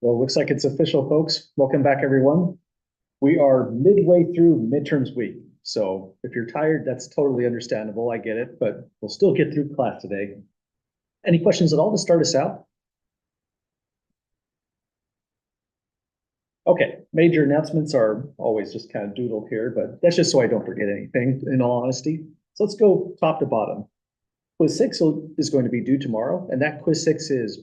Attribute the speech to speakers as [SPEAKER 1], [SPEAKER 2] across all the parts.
[SPEAKER 1] Well, it looks like it's official, folks. Welcome back, everyone. We are midway through midterms week. So if you're tired, that's totally understandable. I get it, but we'll still get through class today. Any questions at all to start us out? Okay, major announcements are always just kind of doodled here, but that's just so I don't forget anything, in all honesty. So let's go top to bottom. Quiz 6 is going to be due tomorrow, and that quiz 6 is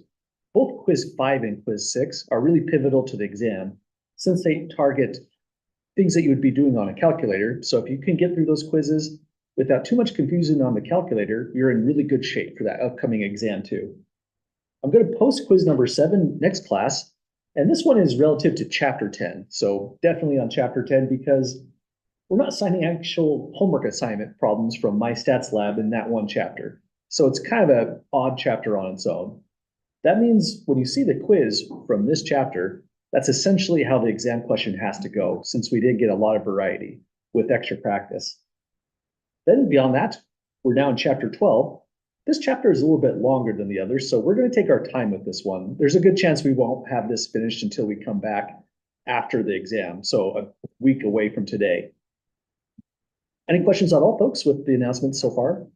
[SPEAKER 1] both quiz 5 and quiz 6 are really pivotal to the exam since they target things that you would be doing on a calculator. So if you can get through those quizzes without too much confusion on the calculator, you're in really good shape for that upcoming exam too. I'm going to post quiz number 7 next class, and this one is relative to chapter 10. So definitely on chapter 10 because we're not assigning actual homework assignment problems from my stats lab in that one chapter. So it's kind of an odd chapter on its own. That means when you see the quiz from this chapter, that's essentially how the exam question has to go, since we did get a lot of variety with extra practice. Then beyond that, we're now in chapter 12. This chapter is a little bit longer than the others, so we're going to take our time with this one. There's a good chance we won't have this finished until we come back after the exam, so a week away from today. Any questions at all, folks, with the announcements so far?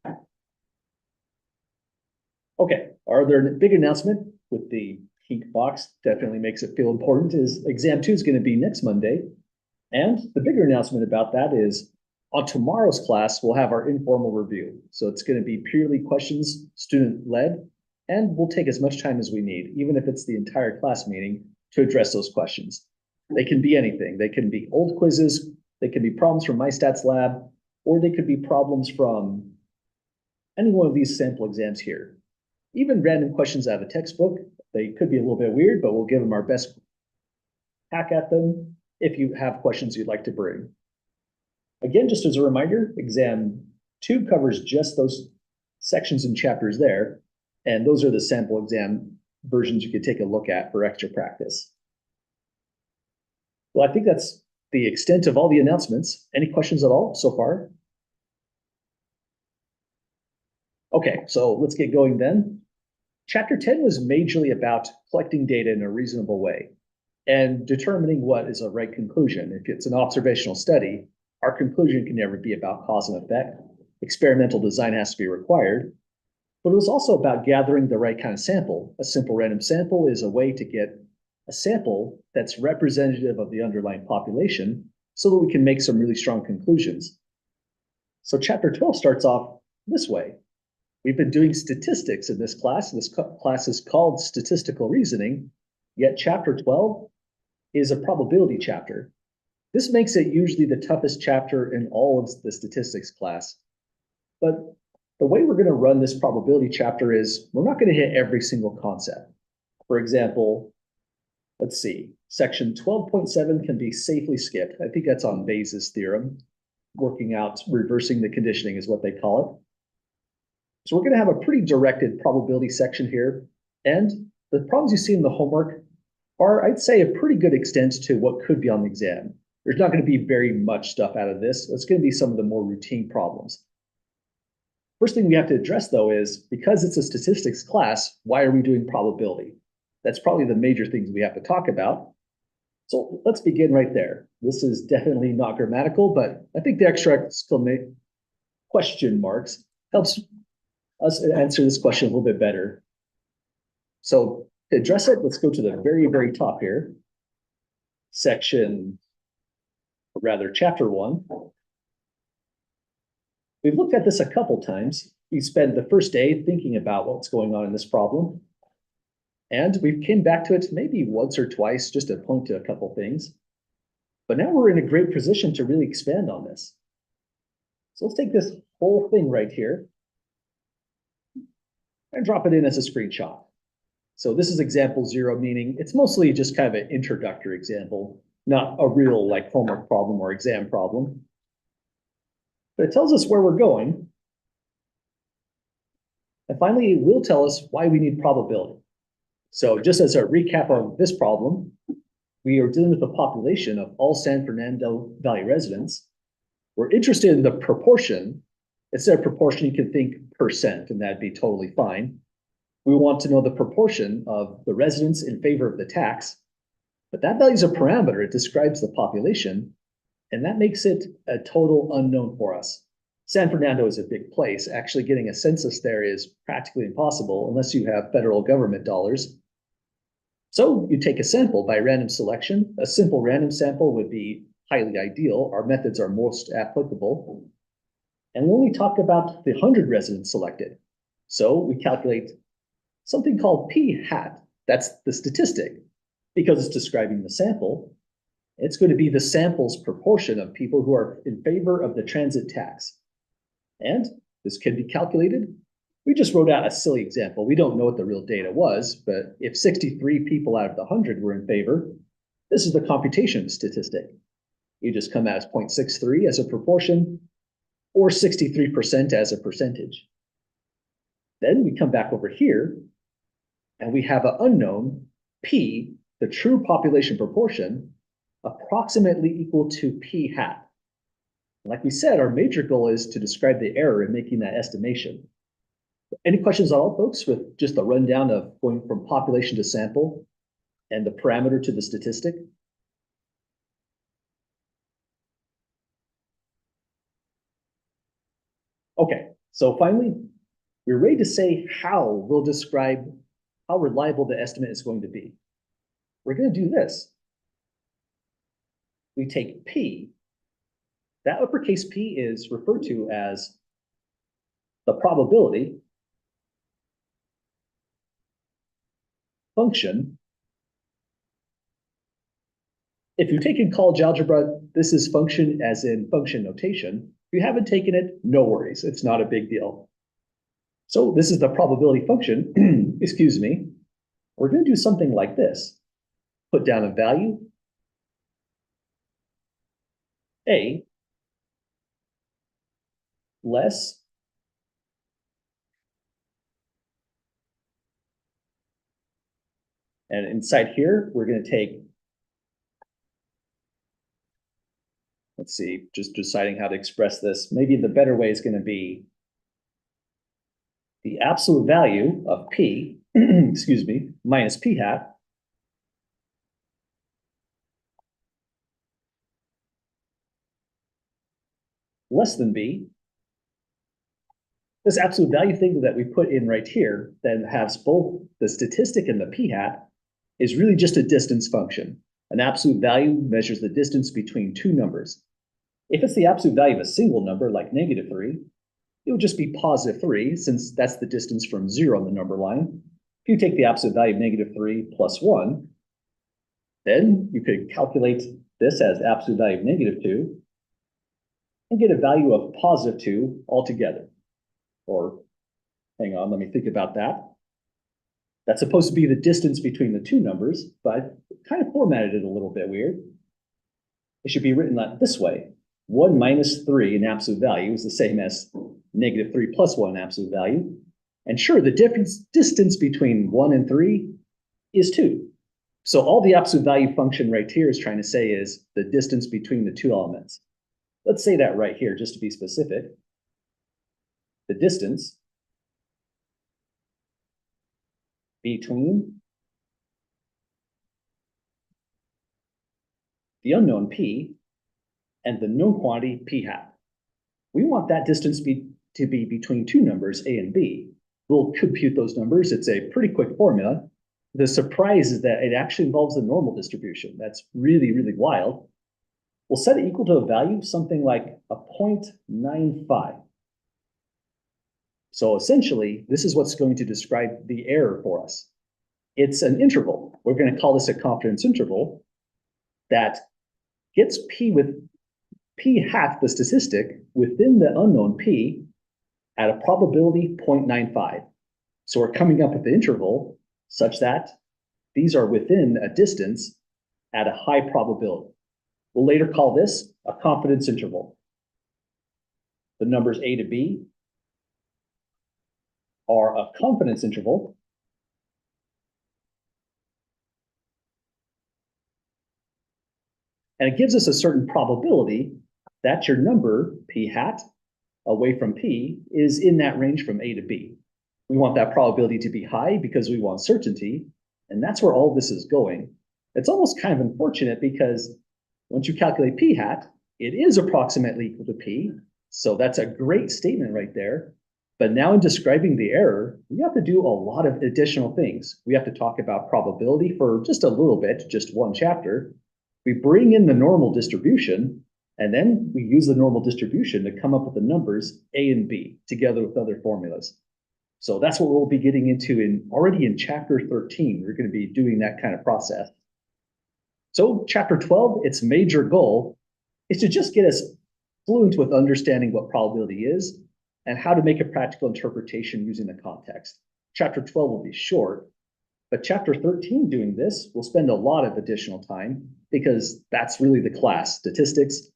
[SPEAKER 1] Okay, our other big announcement with the pink box definitely makes it feel important is exam 2 is going to be next Monday. And the bigger announcement about that is on tomorrow's class, we'll have our informal review. So it's going to be purely questions, student led, and we'll take as much time as we need, even if it's the entire class meeting, to address those questions. They can be anything. They can be old quizzes, they can be problems from my stats lab, or they could be problems from any one of these sample exams here. Even random questions out of a textbook. They could be a little bit weird, but we'll give them our best hack at them if you have questions you'd like to bring. Again, just as a reminder, exam 2 covers just those sections and chapters there, and those are the sample exam versions you could take a look at for extra practice. Well, I think that's the extent of all the announcements. Any questions at all so far? Okay, so let's get going then. Chapter 10 was majorly about collecting data in a reasonable way and determining what is a right conclusion. If it's an observational study, our conclusion can never be about cause and effect. Experimental design has to be required, but it was also about gathering the right kind of sample. A simple random sample is a way to get a sample that's representative of the underlying population so that we can make some really strong conclusions. So chapter 12 starts off this way. We've been doing statistics in this class. This class is called statistical reasoning, yet chapter 12 is a probability chapter. This makes it usually the toughest chapter in all of the statistics class. But the way we're going to run this probability chapter is we're not going to hit every single concept. For example, let's see, section 12.7 can be safely skipped. I think that's on Bayes' theorem. Working out, reversing the conditioning is what they call it. So we're going to have a pretty directed probability section here. And the problems you see in the homework are, I'd say, a pretty good extent to what could be on the exam. There's not going to be very much stuff out of this. It's going to be some of the more routine problems. First thing we have to address, though, is because it's a statistics class, why are we doing probability? That's probably the major things we have to talk about. So let's begin right there. This is definitely not grammatical, but I think the extra exclamation question marks helps us answer this question a little bit better. So to address it, let's go to the very, very top here. Chapter 1. We've looked at this a couple times. We spent the first day thinking about what's going on in this problem. And we came back to it maybe once or twice just to point to a couple things. But now we're in a great position to really expand on this. So let's take this whole thing right here and drop it in as a screenshot. So this is example 0, meaning it's mostly just kind of an introductory example, not a real like homework problem or exam problem. But it tells us where we're going. And finally, it will tell us why we need probability. So just as a recap of this problem, we are dealing with a population of all San Fernando Valley residents. We're interested in the proportion. Instead of proportion, you can think percent, and that'd be totally fine. We want to know the proportion of the residents in favor of the tax But that value is a parameter. It describes the population, and that makes it a total unknown for us. San Fernando is a big place. Actually getting a census there is practically impossible unless you have federal government dollars. So you take a sample by random selection. A simple random sample would be highly ideal. Our methods are most applicable. And we only talk about the 100 residents selected. So we calculate something called p hat. That's the statistic. Because it's describing the sample, it's going to be the sample's proportion of people who are in favor of the transit tax. And this can be calculated. We just wrote out a silly example. We don't know what the real data was, but if 63 people out of the 100 were in favor, this is the computation statistic. You just come out as 0.63 as a proportion or 63% as a percentage. Then we come back over here and we have an unknown P, the true population proportion, approximately equal to P hat. Like we said, our major goal is to describe the error in making that estimation. Any questions at all, folks, with just a rundown of going from population to sample and the parameter to the statistic? Okay, so finally, we're ready to say how we'll describe how reliable the estimate is going to be. We're going to do this. We take P. That uppercase P is referred to as the probability function. If you've taken college algebra, this is function as in function notation. If you haven't taken it, no worries. It's not a big deal. So this is the probability function, excuse me. We're going to do something like this. Put down a value, A, less and inside here, we're going to take, let's see, just deciding how to express this. Maybe the better way is going to be the absolute value of P, excuse me, minus P hat less than B. This absolute value thing that we put in right here then has both the statistic and the P hat is really just a distance function. An absolute value measures the distance between two numbers. If it's the absolute value of a single number like -3, it would just be +3 since that's the distance from 0 on the number line. If you take the absolute value of -3 plus 1, then you could calculate this as absolute value of -2 and get a value of +2 altogether. Or, hang on, let me think about that. That's supposed to be the distance between the two numbers, but I kind of formatted it a little bit weird. It should be written like this way. 1 minus 3 in absolute value is the same as -3 plus 1 in absolute value. And sure, the distance between 1 and 3 is 2. So all the absolute value function right here is trying to say is the distance between the two elements. Let's say that right here, just to be specific. The distance between the unknown P and the known quantity P hat. We want that distance to be between two numbers, A and B. We'll compute those numbers. It's a pretty quick formula. The surprise is that it actually involves a normal distribution. That's really, really wild. We'll set it equal to a value, something like a 0.95. So essentially, this is what's going to describe the error for us. It's an interval. We're going to call this a confidence interval that gets P hat, the statistic, within the unknown P at a probability 0.95. So we're coming up with the interval such that these are within a distance at a high probability. We'll later call this a confidence interval. The numbers A to B are a confidence interval. And it gives us a certain probability that your number, P hat, away from P, is in that range from A to B. We want that probability to be high because we want certainty, and that's where all this is going. It's almost kind of unfortunate because once you calculate p hat, it is approximately equal to p. So that's a great statement right there. But now in describing the error, we have to do a lot of additional things. We have to talk about probability for just a little bit, just one chapter. We bring in the normal distribution, and then we use the normal distribution to come up with the numbers a and b together with other formulas. So that's what we'll be getting into already in chapter 13. We're going to be doing that kind of process. So chapter 12, its major goal is to just get us fluent with understanding what probability is and how to make a practical interpretation using the context. Chapter 12 will be short, but chapter 13 doing this will spend a lot of additional time because that's really the class, statistics.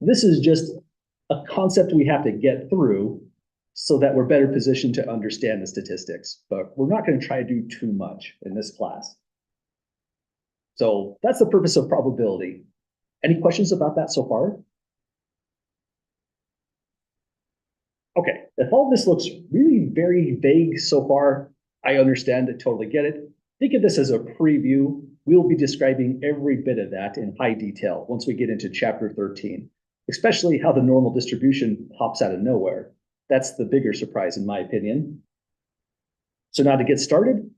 [SPEAKER 1] This is just a concept we have to get through so that we're better positioned to understand the statistics, but we're not going to try to do too much in this class. So that's the purpose of probability. Any questions about that so far? Okay, if all this looks really very vague so far, I understand it, totally get it. Think of this as a preview. We'll be describing every bit of that in high detail once we get into chapter 13, especially how the normal distribution pops out of nowhere. That's the bigger surprise in my opinion. So now to get started,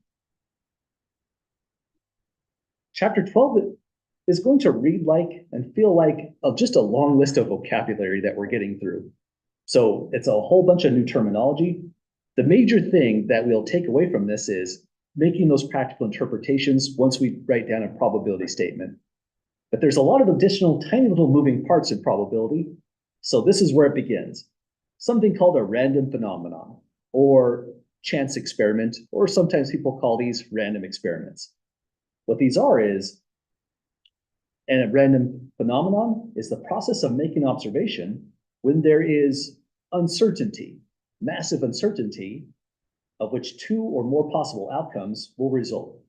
[SPEAKER 1] chapter 12 is going to read like and feel like just a long list of vocabulary that we're getting through. So it's a whole bunch of new terminology. The major thing that we'll take away from this is making those practical interpretations once we write down a probability statement. But there's a lot of additional tiny little moving parts in probability. So this is where it begins. Something called a random phenomenon or chance experiment, or sometimes people call these random experiments. What these are is, and a random phenomenon is the process of making an observation when there is uncertainty, massive uncertainty, of which two or more possible outcomes will result.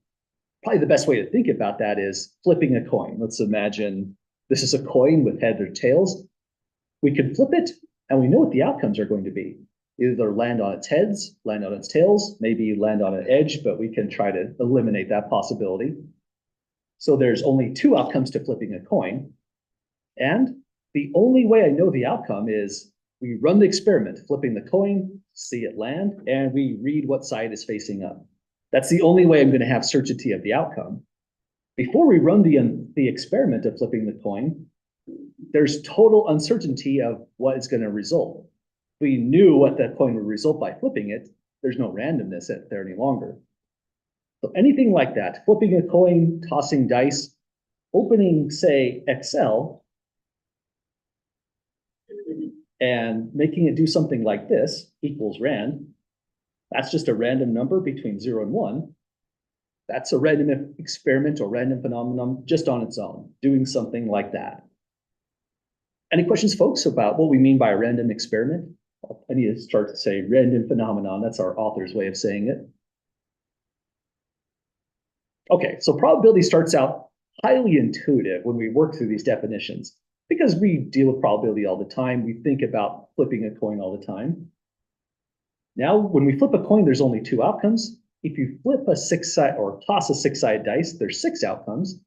[SPEAKER 1] Probably the best way to think about that is flipping a coin. Let's imagine this is a coin with heads or tails. We can flip it, and we know what the outcomes are going to be. Either land on its heads, land on its tails, maybe land on an edge, but we can try to eliminate that possibility. So there's only two outcomes to flipping a coin. And the only way I know the outcome is we run the experiment, flipping the coin, see it land, and we read what side is facing up. That's the only way I'm going to have certainty of the outcome. Before we run the experiment of flipping the coin, there's total uncertainty of what is going to result. If we knew what that coin would result by flipping it, there's no randomness there any longer. So anything like that, flipping a coin, tossing dice, opening, say, Excel, and making it do something like this, equals rand, that's just a random number between 0 and 1. That's a random experiment or random phenomenon just on its own, doing something like that. Any questions, folks, about what we mean by a random experiment? I need to start to say random phenomenon. That's our author's way of saying it. Okay, so probability starts out highly intuitive when we work through these definitions because we deal with probability all the time. We think about flipping a coin all the time. Now, when we flip a coin, there's only two outcomes. If you flip a six-side or toss a six-sided dice, there's six outcomes.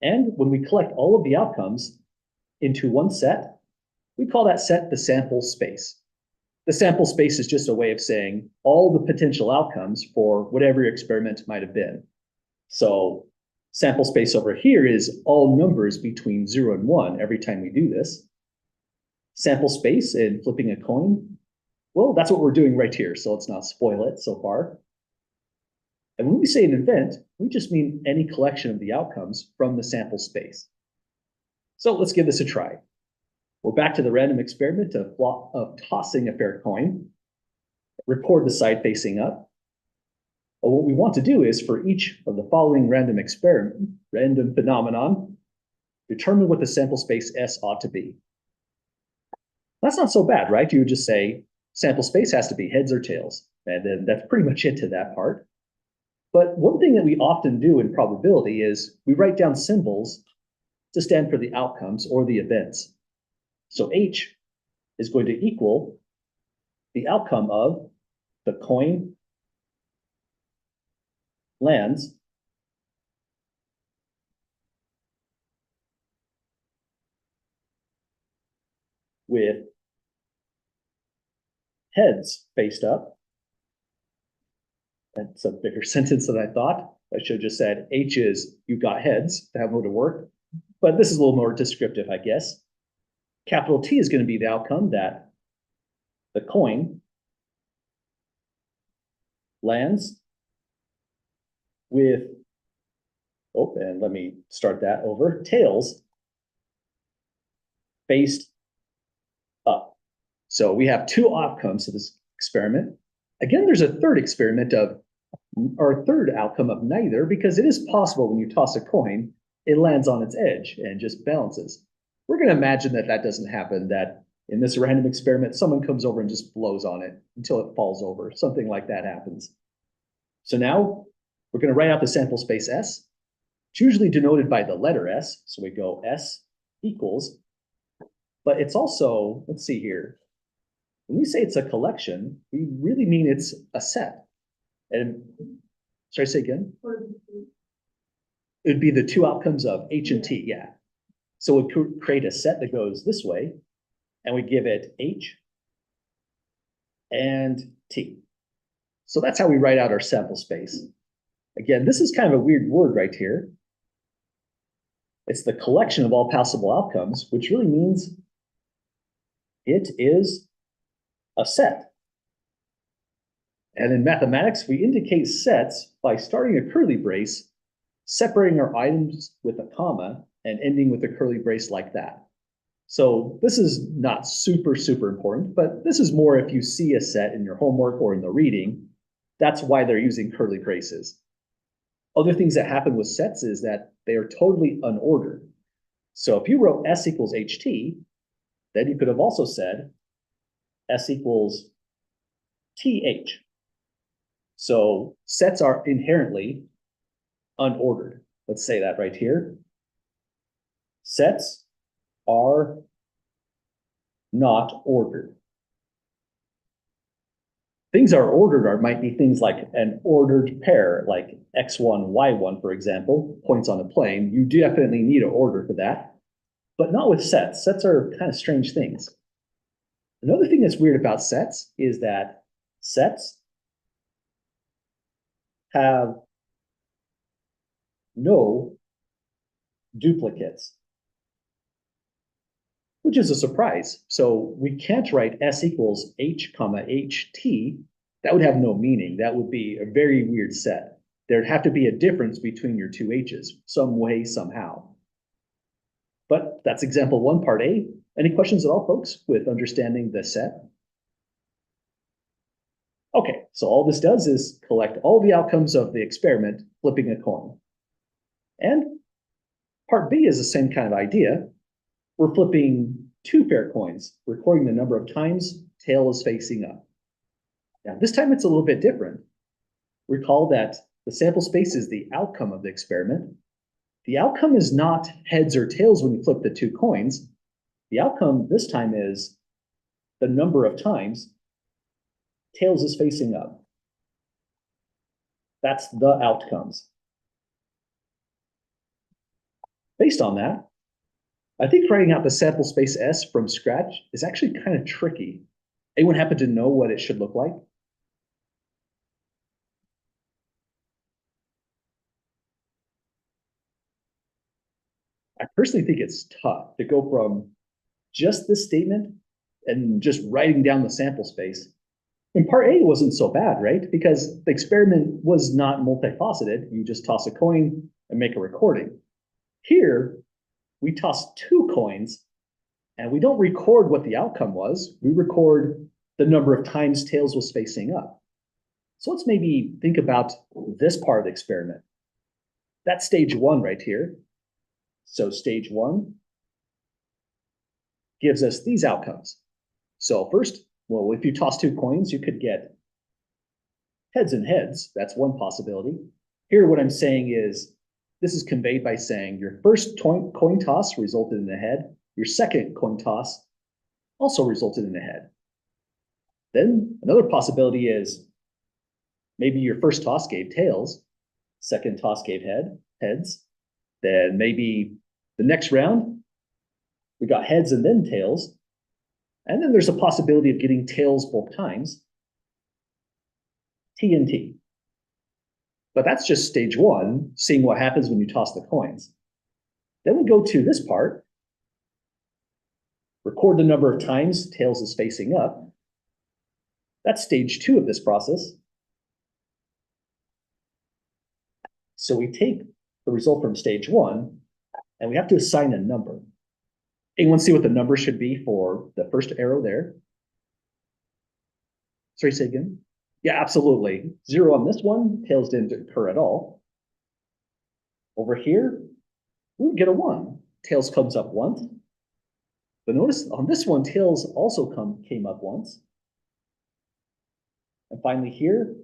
[SPEAKER 1] And when we collect all of the outcomes into one set, we call that set the sample space. The sample space is just a way of saying all the potential outcomes for whatever your experiment might have been. So sample space over here is all numbers between 0 and 1 every time we do this. Sample space in flipping a coin, well, that's what we're doing right here, so let's not spoil it so far. And when we say an event, we just mean any collection of the outcomes from the sample space. So let's give this a try. We're back to the random experiment of tossing a fair coin. Record the side facing up. Well, what we want to do is for each of the following random phenomenon, determine what the sample space S ought to be. That's not so bad, right? You would just say sample space has to be heads or tails, and then that's pretty much it to that part. But one thing that we often do in probability is we write down symbols to stand for the outcomes or the events. So H is going to equal the outcome of the coin lands with heads faced up. That's a bigger sentence than I thought. I should have just said H is you've got heads. That would have worked. But this is a little more descriptive, I guess. Capital T is going to be the outcome that the coin lands with, oh, and let me start that over, tails faced up. So we have two outcomes to this experiment. Again, there's a third experiment of, or a third outcome of neither, because it is possible when you toss a coin, it lands on its edge and just balances. We're going to imagine that that doesn't happen, that in this random experiment, someone comes over and just blows on it until it falls over. Something like that happens. So now we're going to write out the sample space S. It's usually denoted by the letter S. So we go S equals, but it's also, let's see here. When we say it's a collection, we really mean it's a set. And should I say again? It would be the two outcomes of H and T, yeah. So we could create a set that goes this way, and we give it H and T. So that's how we write out our sample space. Again, this is kind of a weird word right here. It's the collection of all possible outcomes, which really means it is a set. And in mathematics, we indicate sets by starting a curly brace, separating our items with a comma, and ending with a curly brace like that. So this is not super, super important, but this is more if you see a set in your homework or in the reading, that's why they're using curly braces. Other things that happen with sets is that they are totally unordered. So if you wrote S equals HT, then you could have also said S equals TH. So sets are inherently unordered. Let's say that right here. Sets are not ordered. Things are ordered might be things like an ordered pair, like X1, Y1, for example, points on a plane. You definitely need an order for that, but not with sets. Sets are kind of strange things. Another thing that's weird about sets is that sets have no duplicates, which is a surprise. So we can't write S equals H comma HT. That would have no meaning. That would be a very weird set. There'd have to be a difference between your two H's, some way, somehow. But that's example one, part A. Any questions at all, folks, with understanding the set? Okay, so all this does is collect all the outcomes of the experiment, flipping a coin. And part B is the same kind of idea. We're flipping two fair coins, recording the number of times tail is facing up. Now, this time it's a little bit different. Recall that the sample space is the outcome of the experiment. The outcome is not heads or tails when you flip the two coins. The outcome this time is the number of times tails is facing up. That's the outcomes. Based on that, I think writing out the sample space S from scratch is actually kind of tricky. Anyone happen to know what it should look like? I personally think it's tough to go from just this statement and just writing down the sample space. In part A, it wasn't so bad, right? Because the experiment was not multifaceted. You just toss a coin and make a recording. Here, we toss two coins and we don't record what the outcome was. We record the number of times tails was facing up. So let's maybe think about this part of the experiment. That's stage one right here. So stage one gives us these outcomes. So first, well, if you toss two coins, you could get heads and heads. That's one possibility. Here, what I'm saying is, this is conveyed by saying your first coin toss resulted in a head. Your second coin toss also resulted in a head. Then another possibility is maybe your first toss gave tails, second toss gave heads. Then maybe the next round, we got heads and then tails. And then there's a possibility of getting tails both times, T and T. But that's just stage one, seeing what happens when you toss the coins. Then we go to this part, record the number of times tails is facing up. That's stage two of this process. So we take the result from stage one, and we have to assign a number. Anyone see what the number should be for the first arrow there? Sorry, say again? Yeah, absolutely. 0 on this one, tails didn't occur at all. Over here, we get a 1. Tails comes up once. But notice on this one, tails also came up once. And finally here,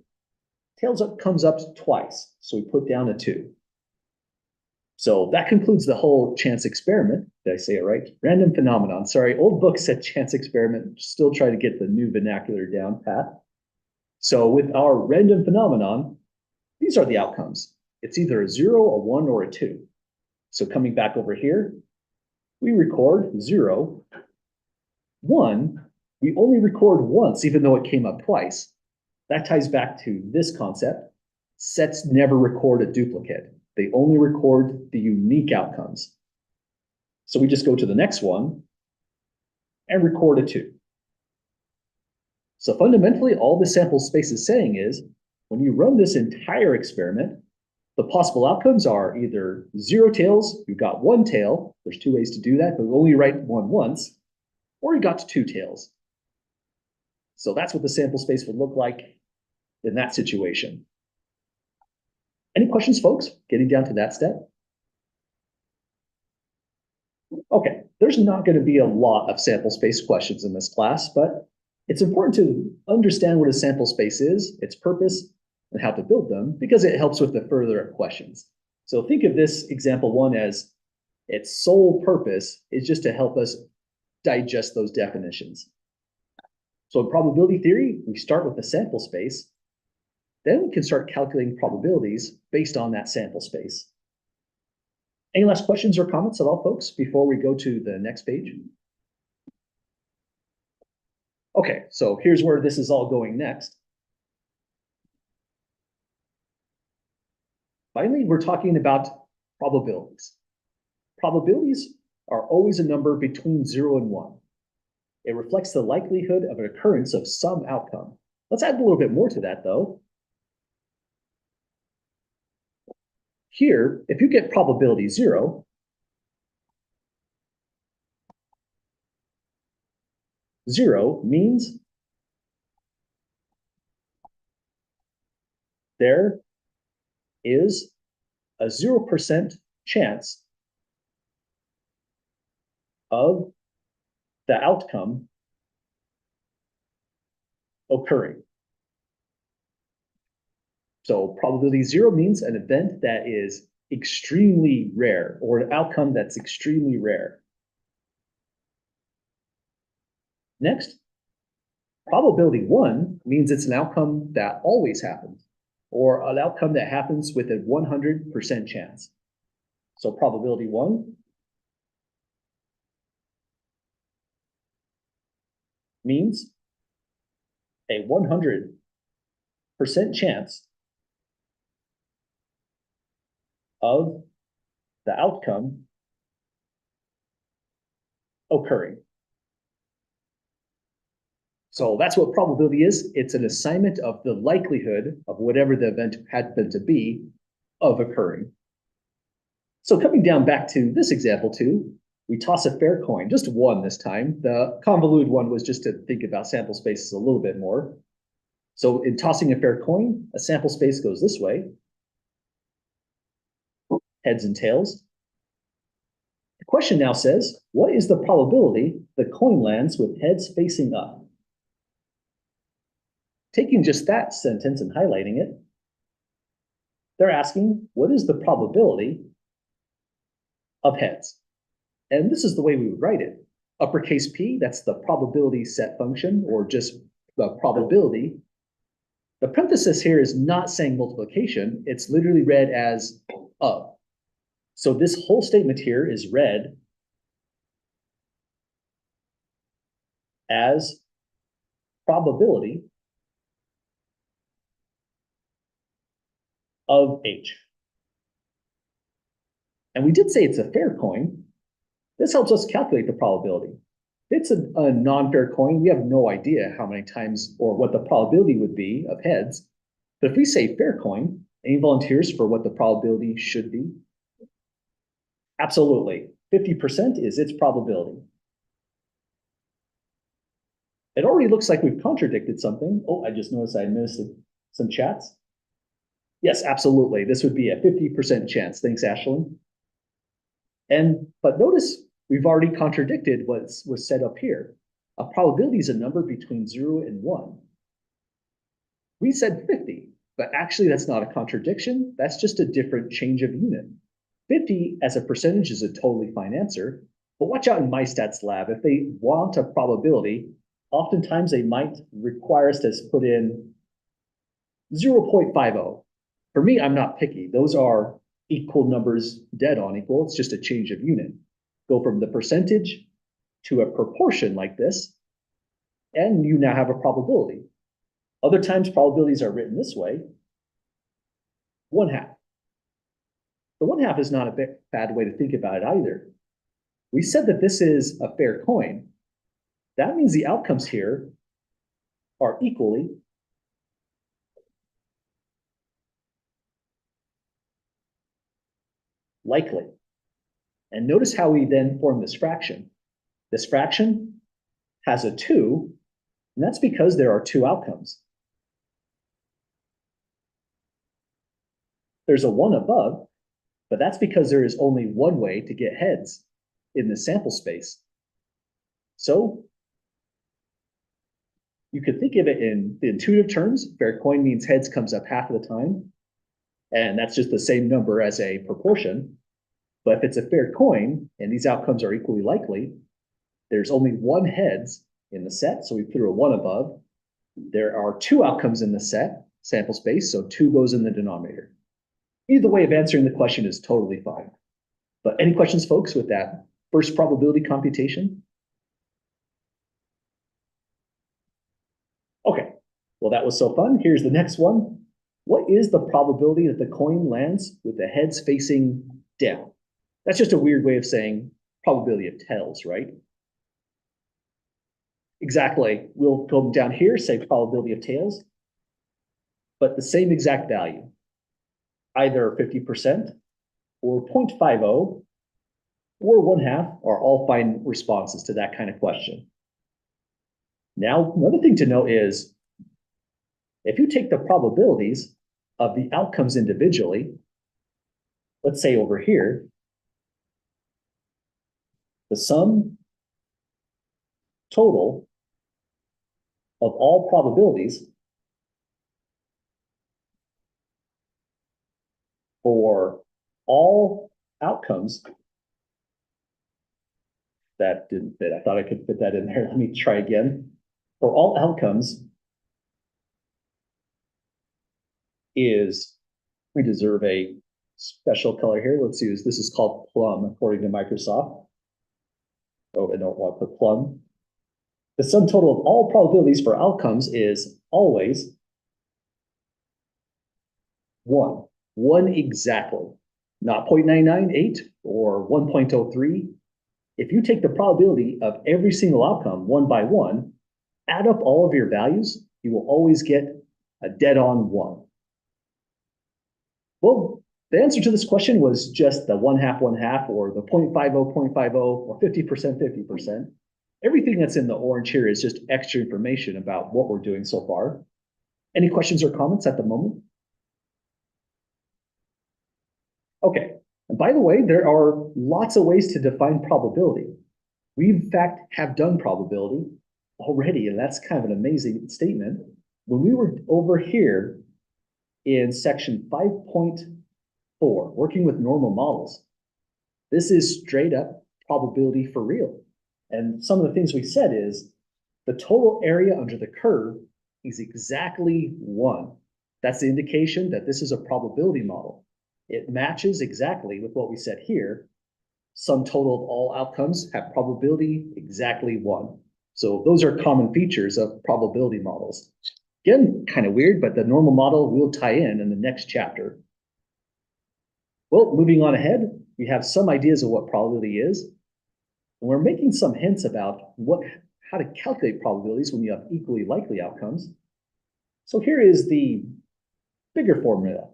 [SPEAKER 1] tails comes up twice. So we put down a 2. So that concludes the whole chance experiment. Did I say it right? Random phenomenon. Sorry, old book said chance experiment. Still try to get the new vernacular down pat. So with our random phenomenon, these are the outcomes. It's either a 0, a 1, or a 2. So coming back over here, we record 0. 1, we only record once, even though it came up twice. That ties back to this concept. Sets never record a duplicate. They only record the unique outcomes. So we just go to the next one and record a 2. So fundamentally, all the sample space is saying is, when you run this entire experiment, the possible outcomes are either 0 tails, you got 1 tail, there's 2 ways to do that, but we only write 1 once, or you got 2 tails. So that's what the sample space would look like in that situation. Any questions, folks, getting down to that step? Okay, there's not going to be a lot of sample space questions in this class, but it's important to understand what a sample space is, its purpose, and how to build them, because it helps with the further questions. So think of this example 1 as its sole purpose is just to help us digest those definitions. So in probability theory, we start with the sample space. Then we can start calculating probabilities based on that sample space. Any last questions or comments at all, folks, before we go to the next page? Okay, so here's where this is all going next. Finally, we're talking about probabilities. Probabilities are always a number between 0 and 1. It reflects the likelihood of an occurrence of some outcome. Let's add a little bit more to that, though. Here, if you get probability 0, 0 means there is a 0% chance of the outcome occurring. So probability 0 means an event that is extremely rare, or an outcome that's extremely rare. Next, probability 1 means it's an outcome that always happens, or an outcome that happens with a 100% chance. So probability 1 means a 100% chance of the outcome occurring. So that's what probability is. It's an assignment of the likelihood of whatever the event happened to be of occurring. So coming down back to this example too, we toss a fair coin, just 1 this time. The convoluted one was just to think about sample spaces a little bit more. So in tossing a fair coin, a sample space goes this way. Heads and tails. The question now says, what is the probability the coin lands with heads facing up? Taking just that sentence and highlighting it, they're asking, what is the probability of heads? And this is the way we would write it. Uppercase P, that's the probability set function, or just the probability. The parenthesis here is not saying multiplication. It's literally read as of. So this whole statement here is read as probability of H. And we did say it's a fair coin. This helps us calculate the probability. If it's a non-fair coin, we have no idea how many times or what the probability would be of heads. But if we say fair coin, any volunteers for what the probability should be? Absolutely. 50% is its probability. It already looks like we've contradicted something. Oh, I just noticed I missed some chats. Yes, absolutely. This would be a 50% chance. Thanks, Ashlyn. But notice we've already contradicted what was said up here. A probability is a number between 0 and 1. We said 50, but actually that's not a contradiction. That's just a different change of unit. 50 as a percentage is a totally fine answer, but watch out in my stats lab. If they want a probability, oftentimes they might require us to put in 0.50. For me, I'm not picky. Those are equal numbers, dead on equal. It's just a change of unit. Go from the percentage to a proportion like this, and you now have a probability. Other times probabilities are written this way, 1/2. The 1/2 is not a bad way to think about it either. We said that this is a fair coin. That means the outcomes here are equally likely. And notice how we then form this fraction. This fraction has a 2, and that's because there are 2 outcomes. There's a 1 above, but that's because there is only one way to get heads in the sample space. So you could think of it in the intuitive terms. Fair coin means heads comes up half of the time, and that's just the same number as a proportion. But if it's a fair coin and these outcomes are equally likely, there's only 1 heads in the set, so we threw a 1 above. There are 2 outcomes in the set, sample space, so 2 goes in the denominator. Either way of answering the question is totally fine. But any questions, folks, with that first probability computation? Okay, well, that was so fun. Here's the next one. What is the probability that the coin lands with the heads facing down? That's just a weird way of saying probability of tails, right? Exactly. We'll go down here, say probability of tails, but the same exact value, either 50% or 0.50 or 1/2 are all fine responses to that kind of question. Now, another thing to note is if you take the probabilities of the outcomes individually, let's say over here, the sum total of all probabilities for all outcomes, that didn't fit. I thought I could fit that in there. Let me try again. For all outcomes is, we deserve a special color here. Let's use, this is called plum according to Microsoft. Oh, I don't want to put plum. The sum total of all probabilities for outcomes is always 1. 1 exactly, not 0.998 or 1.03. If you take the probability of every single outcome 1 by 1, add up all of your values, you will always get a dead-on 1. Well, the answer to this question was just the 1/2, 1/2, or the 0.50, 0.50, or 50%, 50%. Everything that's in the orange here is just extra information about what we're doing so far. Any questions or comments at the moment? Okay, and by the way, there are lots of ways to define probability. We, in fact, have done probability already, and that's kind of an amazing statement. When we were over here in section 5.4, working with normal models, this is straight up probability for real. And some of the things we said is the total area under the curve is exactly 1. That's the indication that this is a probability model. It matches exactly with what we said here. Sum total of all outcomes have probability exactly 1. So those are common features of probability models. Again, kind of weird, but the normal model will tie in the next chapter. Well, moving on ahead, we have some ideas of what probability is. And we're making some hints about how to calculate probabilities when you have equally likely outcomes. So here is the bigger formula.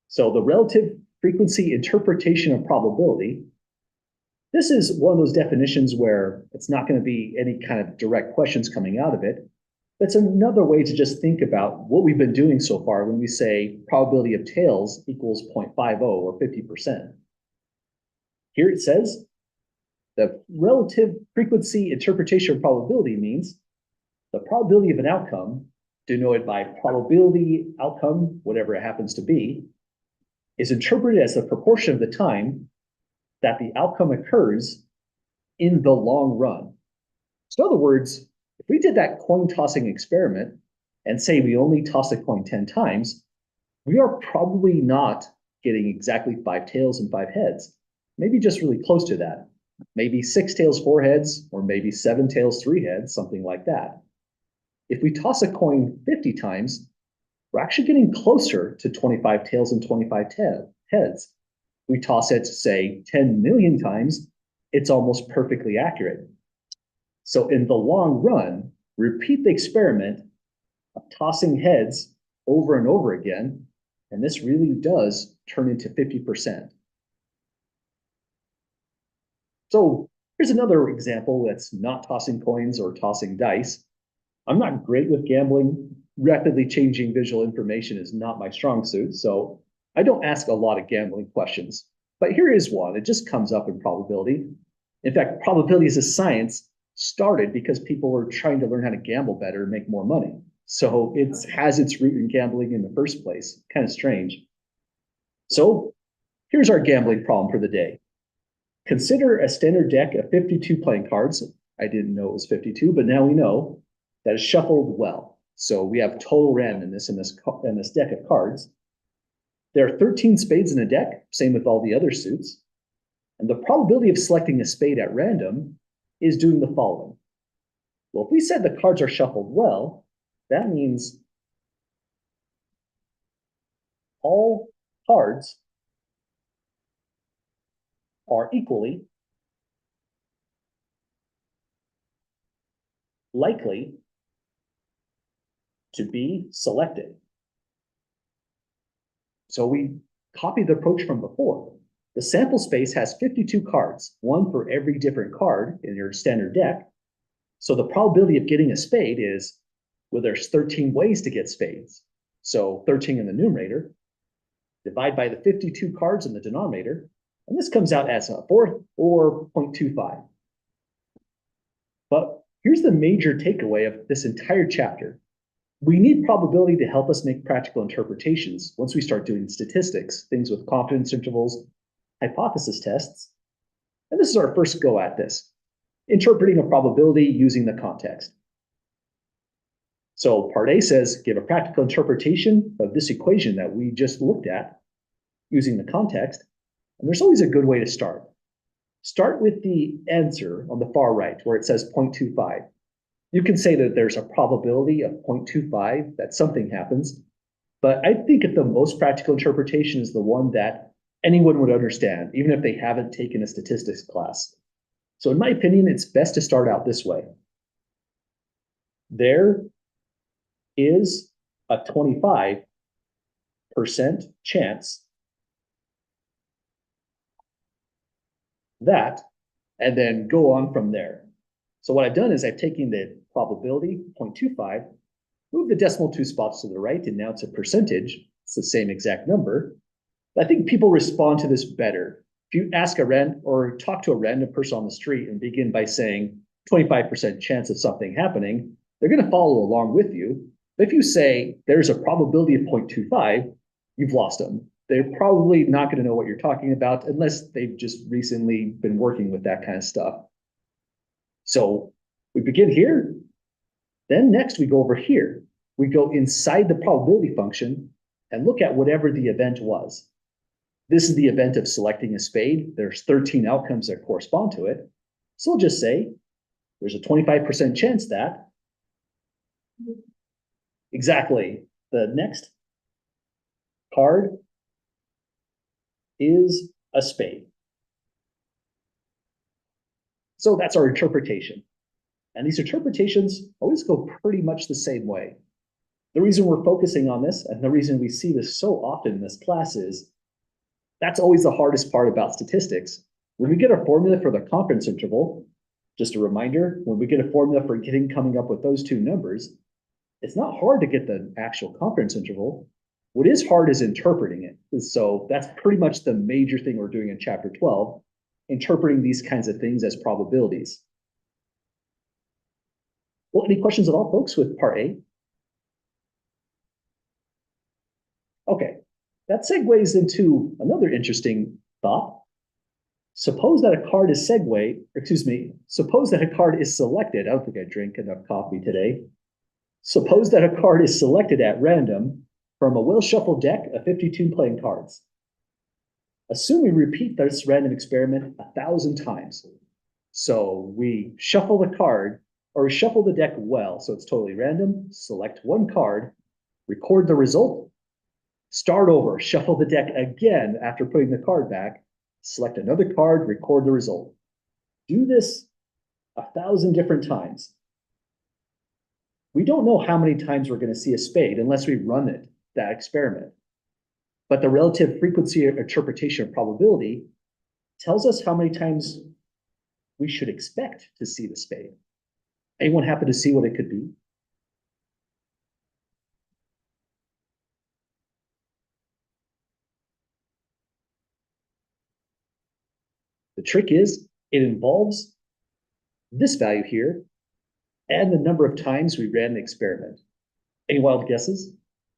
[SPEAKER 1] So the relative frequency interpretation of probability, this is one of those definitions where it's not going to be any kind of direct questions coming out of it. That's another way to just think about what we've been doing so far when we say probability of tails equals 0.50 or 50%. Here it says the relative frequency interpretation of probability means the probability of an outcome, denoted by probability outcome, whatever it happens to be, is interpreted as the proportion of the time that the outcome occurs in the long run. So in other words, if we did that coin tossing experiment and say we only toss a coin 10 times, we are probably not getting exactly 5 tails and 5 heads. Maybe just really close to that. Maybe 6 tails, 4 heads, or maybe 7 tails, 3 heads, something like that. If we toss a coin 50 times, we're actually getting closer to 25 tails and 25 heads. We toss it, say, 10 million times, it's almost perfectly accurate. So in the long run, repeat the experiment of tossing heads over and over again, and this really does turn into 50%. So here's another example that's not tossing coins or tossing dice. I'm not great with gambling. Rapidly changing visual information is not my strong suit, so I don't ask a lot of gambling questions. But here is one. It just comes up in probability. In fact, probability as a science started because people were trying to learn how to gamble better and make more money. So it has its root in gambling in the first place. Kind of strange. So here's our gambling problem for the day. Consider a standard deck of 52 playing cards. I didn't know it was 52, but now we know that is shuffled well. So we have total random in this deck of cards. There are 13 spades in a deck, same with all the other suits. And the probability of selecting a spade at random is doing the following. Well, if we said the cards are shuffled well, that means all cards are equally likely to be selected. So we copy the approach from before. The sample space has 52 cards, one for every different card in your standard deck. So the probability of getting a spade is, well, there's 13 ways to get spades. So 13 in the numerator, divide by the 52 cards in the denominator, and this comes out as a fourth or 0.25. But here's the major takeaway of this entire chapter. We need probability to help us make practical interpretations once we start doing statistics, things with confidence intervals, hypothesis tests. And this is our first go at this, interpreting a probability using the context. So part A says, give a practical interpretation of this equation that we just looked at using the context. And there's always a good way to start. Start with the answer on the far right where it says 0.25. You can say that there's a probability of 0.25 that something happens, but I think the most practical interpretation is the one that anyone would understand, even if they haven't taken a statistics class. So in my opinion, it's best to start out this way. There is a 25% chance that, and then go on from there. So what I've done is I've taken the probability, 0.25, moved the decimal 2 spots to the right, and now it's a percentage. It's the same exact number. But I think people respond to this better. If you ask or talk to a random person on the street and begin by saying 25% chance of something happening, they're going to follow along with you. But if you say there's a probability of 0.25, you've lost them. They're probably not going to know what you're talking about unless they've just recently been working with that kind of stuff. So we begin here. Then next we go over here. We go inside the probability function and look at whatever the event was. This is the event of selecting a spade. There's 13 outcomes that correspond to it. So we'll just say there's a 25% chance that exactly the next card is a spade. So that's our interpretation. And these interpretations always go pretty much the same way. The reason we're focusing on this and the reason we see this so often in this class is that's always the hardest part about statistics. When we get a formula for the confidence interval, just a reminder, when we get a formula for coming up with those two numbers, it's not hard to get the actual confidence interval. What is hard is interpreting it. So that's pretty much the major thing we're doing in chapter 12, interpreting these kinds of things as probabilities. Well, any questions at all, folks, with part A? Okay, that segues into another interesting thought. Suppose that a card is suppose that a card is selected. I don't think I drank enough coffee today. Suppose that a card is selected at random from a well-shuffled deck of 52 playing cards. Assume we repeat this random experiment 1,000 times. So we shuffle the card, or we shuffle the deck well, so it's totally random, select one card, record the result, start over, shuffle the deck again after putting the card back, select another card, record the result. Do this 1,000 different times. We don't know how many times we're going to see a spade unless we run that experiment. But the relative frequency interpretation of probability tells us how many times we should expect to see the spade. Anyone happen to see what it could be? The trick is it involves this value here and the number of times we ran the experiment. Any wild guesses?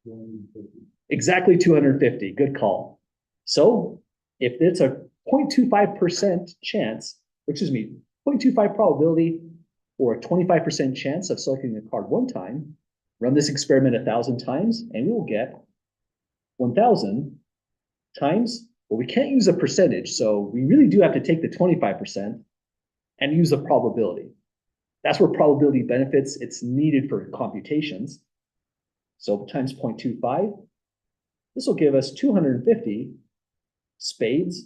[SPEAKER 1] 250. Exactly 250. Good call. So if it's a 0.25% chance, 0.25 probability or a 25% chance of selecting the card one time, run this experiment 1,000 times, and we will get 1,000 times. Well, we can't use a percentage, so we really do have to take the 25% and use the probability. That's where probability benefits. It's needed for computations. So times 0.25, this will give us 250 spades.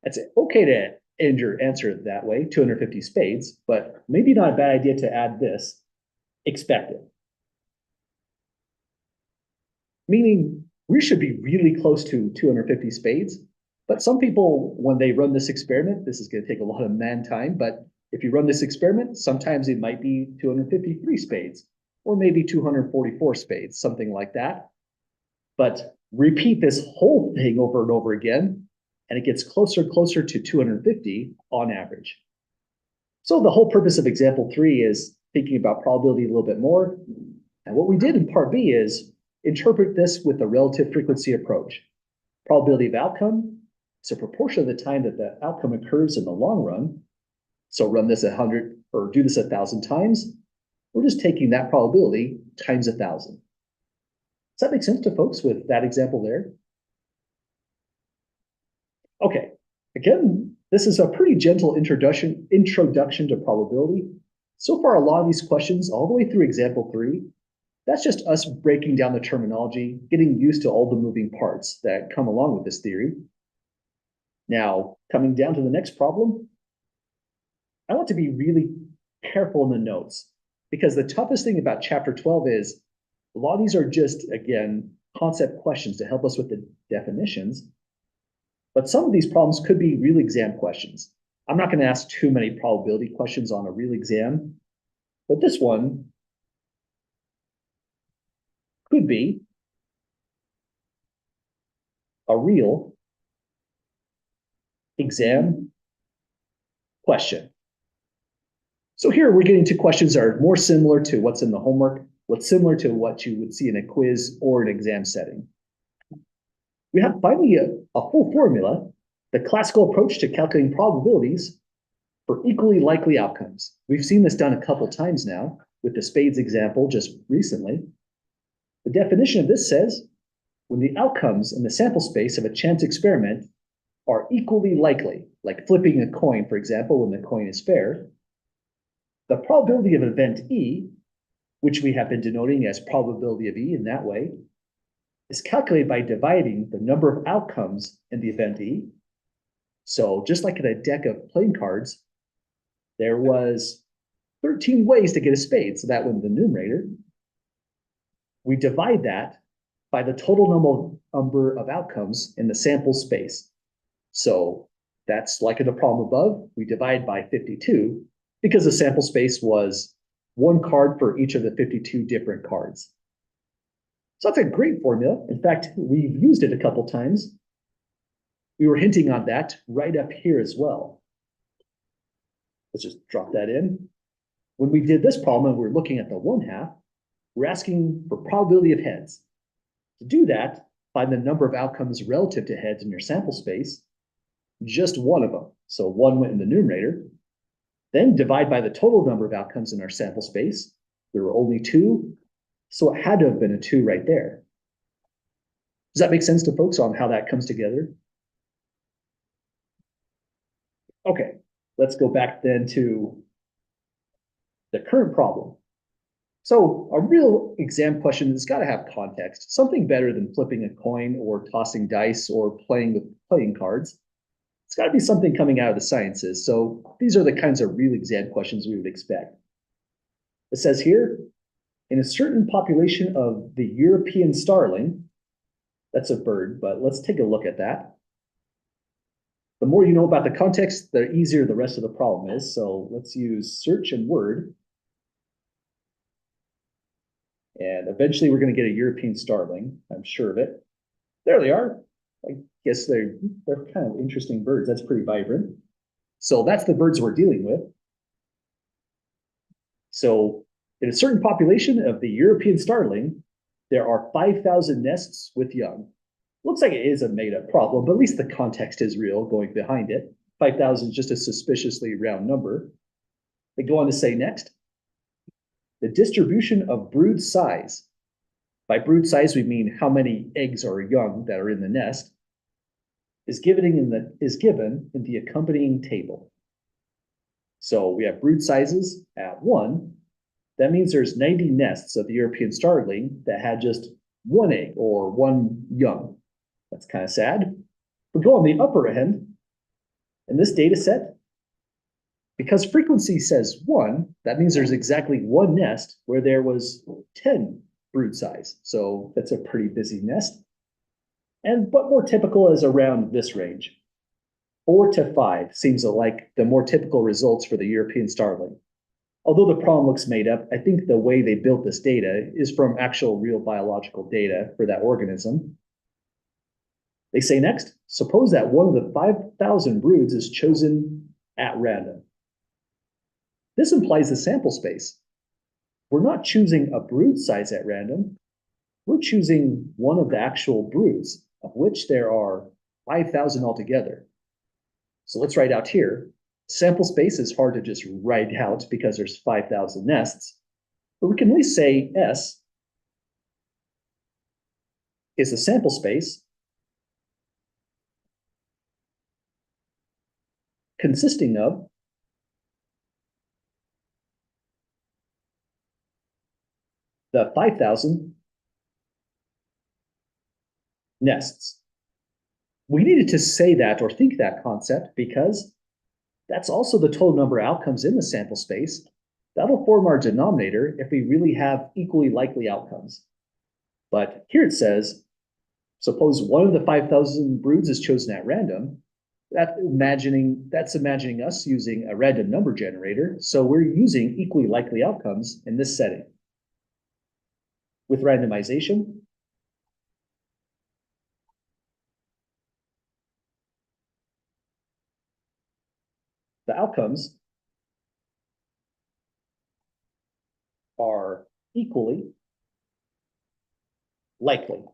[SPEAKER 1] It's okay to answer it that way, 250 spades, but maybe not a bad idea to add this, expected. Meaning we should be really close to 250 spades, but some people, when they run this experiment, this is going to take a lot of man time, but if you run this experiment, sometimes it might be 253 spades, or maybe 244 spades, something like that. But repeat this whole thing over and over again, and it gets closer and closer to 250 on average. So the whole purpose of example 3 is thinking about probability a little bit more. And what we did in part B is interpret this with the relative frequency approach. Probability of outcome, it's a proportion of the time that the outcome occurs in the long run. So run this 100 or do this 1,000 times. We're just taking that probability times 1,000. Does that make sense to folks with that example there? Okay, again, this is a pretty gentle introduction to probability. So far, a lot of these questions, all the way through example 3, that's just us breaking down the terminology, getting used to all the moving parts that come along with this theory. Now, coming down to the next problem, I want to be really careful in the notes because the toughest thing about chapter 12 is a lot of these are just, again, concept questions to help us with the definitions. But some of these problems could be real exam questions. I'm not going to ask too many probability questions on a real exam, but this one could be a real exam question. So here we're getting to questions that are more similar to what's in the homework, what's similar to what you would see in a quiz or an exam setting. We have finally a full formula, the classical approach to calculating probabilities for equally likely outcomes. We've seen this done a couple times now with the spades example just recently. The definition of this says, when the outcomes in the sample space of a chance experiment are equally likely, like flipping a coin, for example, when the coin is fair, the probability of event E, which we have been denoting as probability of E in that way, is calculated by dividing the number of outcomes in the event E. So just like in a deck of playing cards, there was 13 ways to get a spade, so that was the numerator. We divide that by the total number of outcomes in the sample space. So that's like in the problem above, we divide by 52 because the sample space was one card for each of the 52 different cards. So that's a great formula. In fact, we've used it a couple times. We were hinting on that right up here as well. Let's just drop that in. When we did this problem and we're looking at the 1/2, we're asking for probability of heads. To do that, find the number of outcomes relative to heads in your sample space, just one of them. So one went in the numerator. Then divide by the total number of outcomes in our sample space. There were only 2, so it had to have been a 2 right there. Does that make sense to folks on how that comes together? Okay, let's go back then to the current problem. So a real exam question has got to have context, something better than flipping a coin or tossing dice or playing with playing cards. It's got to be something coming out of the sciences. So these are the kinds of real exam questions we would expect. It says here, in a certain population of the European starling, that's a bird, but let's take a look at that. The more you know about the context, the easier the rest of the problem is. So let's use search and word. And eventually we're going to get a European starling, I'm sure of it. There they are. I guess they're kind of interesting birds. That's pretty vibrant. So that's the birds we're dealing with. So in a certain population of the European starling, there are 5,000 nests with young. Looks like it is a made-up problem, but at least the context is real going behind it. 5,000 is just a suspiciously round number. They go on to say next, the distribution of brood size. By brood size, we mean how many eggs or young that are in the nest, is given in the accompanying table. So we have brood sizes at 1. That means there's 90 nests of the European starling that had just 1 egg or 1 young. That's kind of sad. We go on the upper end. In this data set, because frequency says 1, that means there's exactly 1 nest where there was 10 brood size. So that's a pretty busy nest. And but more typical is around this range. 4 to 5 seems like the more typical results for the European starling. Although the problem looks made up, I think the way they built this data is from actual real biological data for that organism. They say next, suppose that one of the 5,000 broods is chosen at random. This implies the sample space. We're not choosing a brood size at random. We're choosing one of the actual broods, of which there are 5,000 altogether. So let's write out here. Sample space is hard to just write out because there's 5,000 nests, but we can at least say S is the sample space consisting of the 5,000 nests. We needed to say that or think that concept because that's also the total number of outcomes in the sample space. That'll form our denominator if we really have equally likely outcomes. But here it says, suppose one of the 5,000 broods is chosen at random. That's imagining us using a random number generator. So we're using equally likely outcomes in this setting. With randomization, the outcomes are equally likely.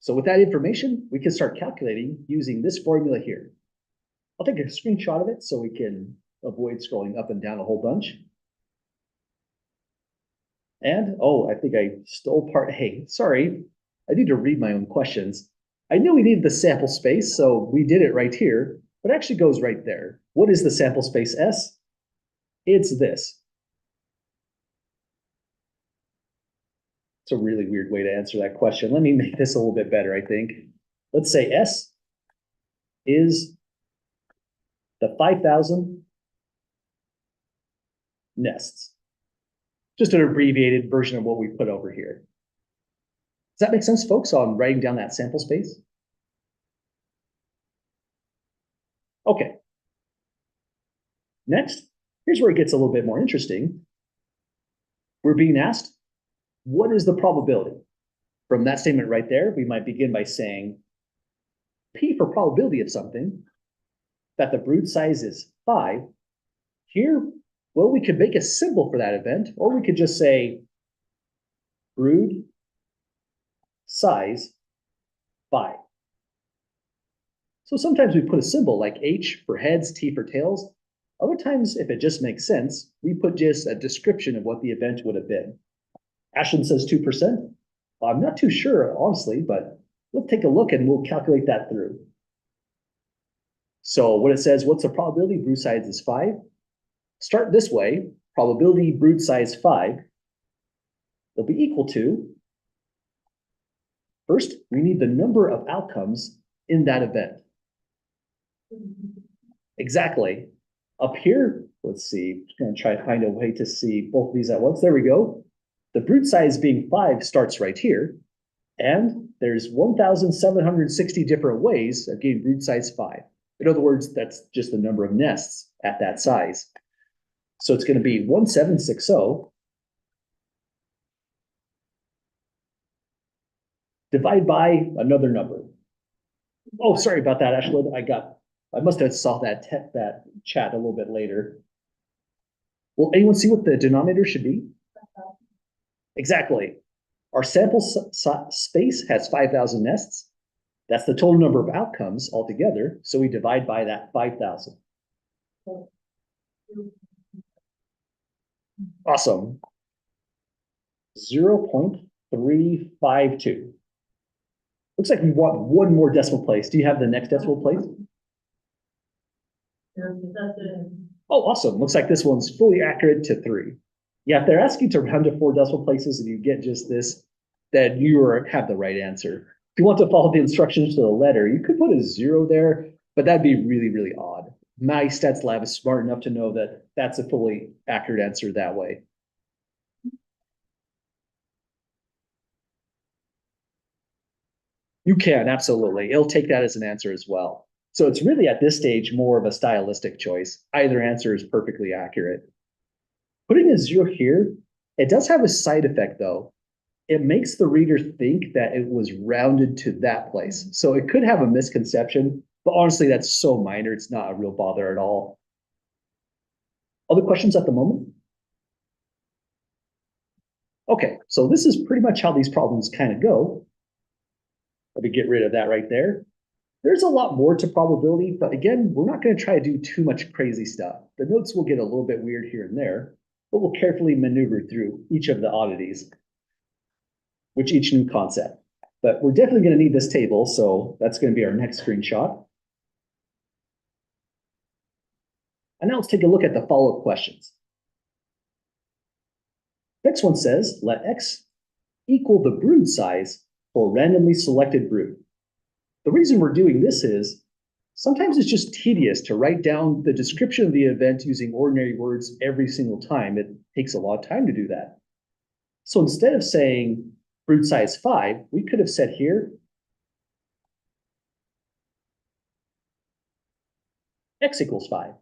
[SPEAKER 1] So with that information, we can start calculating using this formula here. I'll take a screenshot of it so we can avoid scrolling up and down a whole bunch. And, oh, I think I stole part. Hey, sorry, I need to read my own questions. I knew we needed the sample space, so we did it right here, but it actually goes right there. What is the sample space S? It's this. It's a really weird way to answer that question. Let me make this a little bit better, I think. Let's say S is the 5,000 nests. Just an abbreviated version of what we put over here. Does that make sense, folks, on writing down that sample space? Okay. Next, here's where it gets a little bit more interesting. We're being asked, what is the probability? From that statement right there, we might begin by saying P for probability of something, that the brood size is 5. Here, well, we could make a symbol for that event, or we could just say brood size 5. So sometimes we put a symbol like H for heads, T for tails. Other times, if it just makes sense, we put just a description of what the event would have been. Ashland says 2%. I'm not too sure, honestly, but let's take a look and we'll calculate that through. So what it says, what's the probability? Brood size is 5. Start this way, probability brood size 5 will be equal to, first, we need the number of outcomes in that event. Exactly. Up here, let's see, I'm going to try to find a way to see both of these at once. There we go. The brood size being 5 starts right here, and there's 1,760 different ways of getting brood size 5. In other words, that's just the number of nests at that size. So it's going to be 1760 divided by another number. Oh, sorry about that, Ashland. I must have saw that chat a little bit later. Will anyone see what the denominator should be? Exactly. Our sample space has 5,000 nests. That's the total number of outcomes altogether. So we divide by that 5,000. Awesome. 0.352. Looks like we want one more decimal place. Do you have the next decimal place? Oh, awesome. Looks like this one's fully accurate to 3. Yeah, if they're asking to round to 4 decimal places and you get just this, then you have the right answer. If you want to follow the instructions to the letter, you could put a 0 there, but that'd be really, really odd. My stats lab is smart enough to know that that's a fully accurate answer that way. You can, absolutely. It'll take that as an answer as well. So it's really at this stage more of a stylistic choice. Either answer is perfectly accurate. Putting a 0 here, it does have a side effect though. It makes the reader think that it was rounded to that place. So it could have a misconception, but honestly, that's so minor, it's not a real bother at all. Other questions at the moment? Okay, so this is pretty much how these problems kind of go. Let me get rid of that right there. There's a lot more to probability, but again, we're not going to try to do too much crazy stuff. The notes will get a little bit weird here and there, but we'll carefully maneuver through each of the oddities, which each new concept. But we're definitely going to need this table, so that's going to be our next screenshot. And now let's take a look at the follow-up questions. Next one says, let X equal the brood size for randomly selected brood. The reason we're doing this is sometimes it's just tedious to write down the description of the event using ordinary words every single time. It takes a lot of time to do that. So instead of saying brood size 5, we could have said here, X equals 5.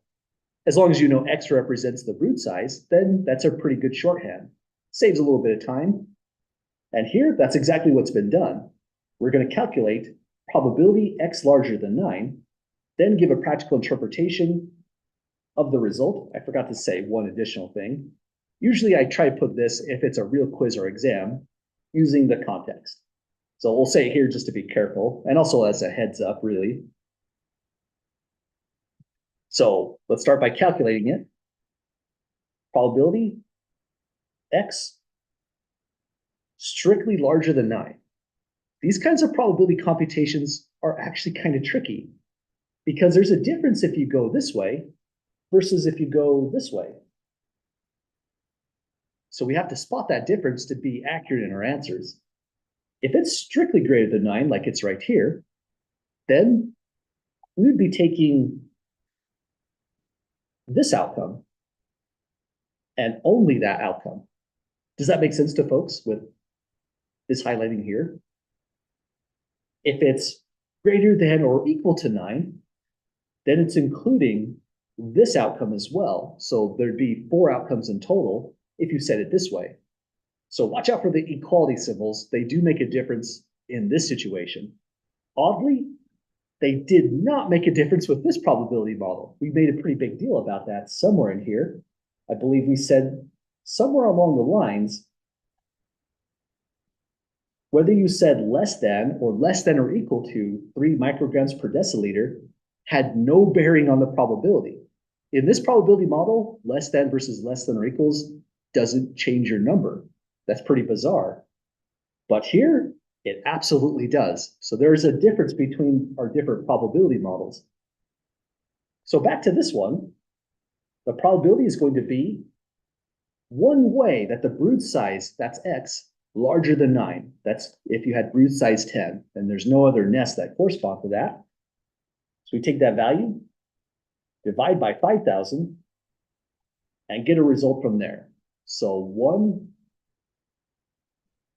[SPEAKER 1] As long as you know X represents the brood size, then that's a pretty good shorthand. Saves a little bit of time. And here, that's exactly what's been done. We're going to calculate probability X larger than 9, then give a practical interpretation of the result. I forgot to say one additional thing. Usually I try to put this, if it's a real quiz or exam, using the context. So we'll say it here just to be careful, and also as a heads up, really. So let's start by calculating it. Probability X strictly larger than 9. These kinds of probability computations are actually kind of tricky because there's a difference if you go this way versus if you go this way. So we have to spot that difference to be accurate in our answers. If it's strictly greater than 9, like it's right here, then we would be taking this outcome and only that outcome. Does that make sense to folks with this highlighting here? If it's greater than or equal to 9, then it's including this outcome as well. So there'd be 4 outcomes in total if you said it this way. So watch out for the equality symbols. They do make a difference in this situation. Oddly, they did not make a difference with this probability model. We made a pretty big deal about that somewhere in here. I believe we said somewhere along the lines, whether you said less than or equal to 3 micrograms per deciliter had no bearing on the probability. In this probability model, less than versus less than or equals doesn't change your number. That's pretty bizarre. But here, it absolutely does. So there is a difference between our different probability models. So back to this one, the probability is going to be one way that the brood size, that's X, larger than 9. That's if you had brood size 10, and there's no other nest that correspond to that. So we take that value, divide by 5,000, and get a result from there. So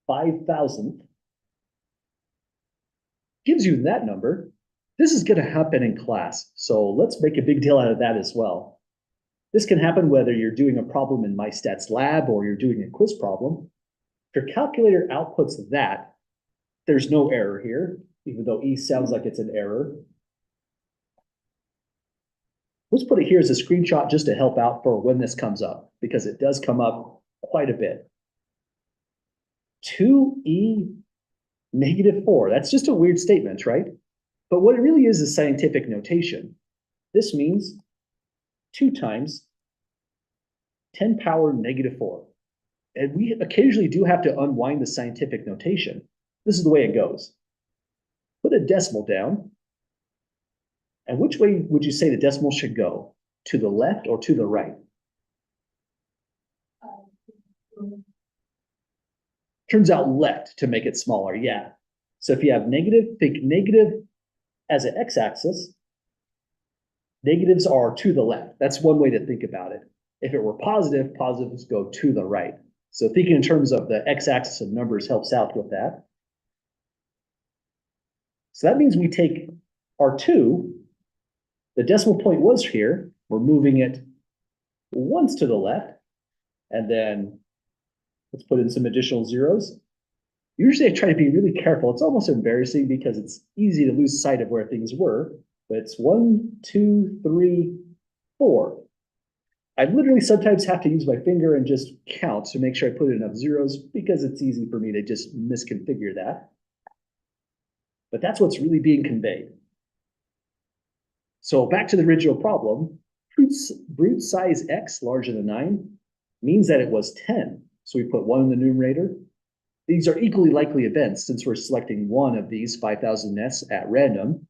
[SPEAKER 1] 1/5,000th gives you that number. This is going to happen in class, so let's make a big deal out of that as well. This can happen whether you're doing a problem in MyStats lab or you're doing a quiz problem. If your calculator outputs that, there's no error here, even though E sounds like it's an error. Let's put it here as a screenshot just to help out for when this comes up, because it does come up quite a bit. 2E -4, that's just a weird statement, right? But what it really is scientific notation. This means 2 times 10 power -4. And we occasionally do have to unwind the scientific notation. This is the way it goes. Put a decimal down. And which way would you say the decimal should go? To the left or to the right? Turns out left to make it smaller, yeah. So if you have negative, think negative as an x-axis. Negatives are to the left. That's one way to think about it. If it were positive, positives go to the right. So thinking in terms of the x-axis of numbers helps out with that. So that means we take our 2, the decimal point was here, we're moving it once to the left, and then let's put in some additional zeros. Usually I try to be really careful. It's almost embarrassing because it's easy to lose sight of where things were, but it's 1, 2, 3, 4. I literally sometimes have to use my finger and just count to make sure I put in enough zeros because it's easy for me to just misconfigure that. But that's what's really being conveyed. So back to the original problem, brood size X larger than 9 means that it was 10. So we put 1 in the numerator. These are equally likely events since we're selecting one of these 5,000 nests at random.